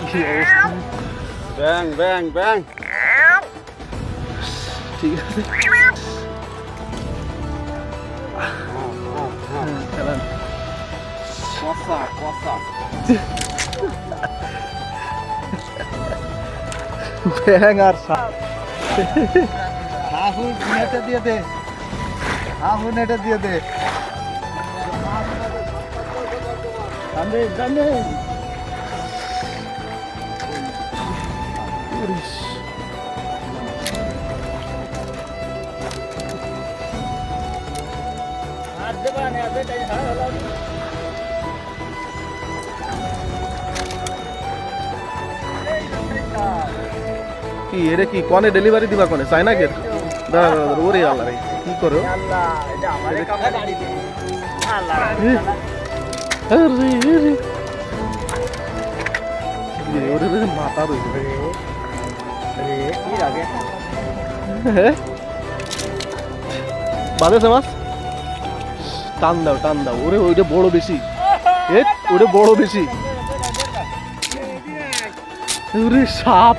কি অবস্থা ব্যাং ব্যাং ব্যাং ঠিক আছে চালান কষা কষা ব্যাং আর সাপ হাহু নেটে দিয়ে দে হাহু নেটে দিয়ে দে টানে টানে ইস, কি এরে কি কনে ডেলিভারি দিবা কনে চাইনা গেট দাঁড়া দাঁড়া দাঁড়া, ওরে আল্লাহ রে কি করো ওরে রে মাথা রয়েছে বাঁধেছে মাছ টান দাও ওরে ওইটা বড় বেশি ওটা বড় বেশি ওরে সাপ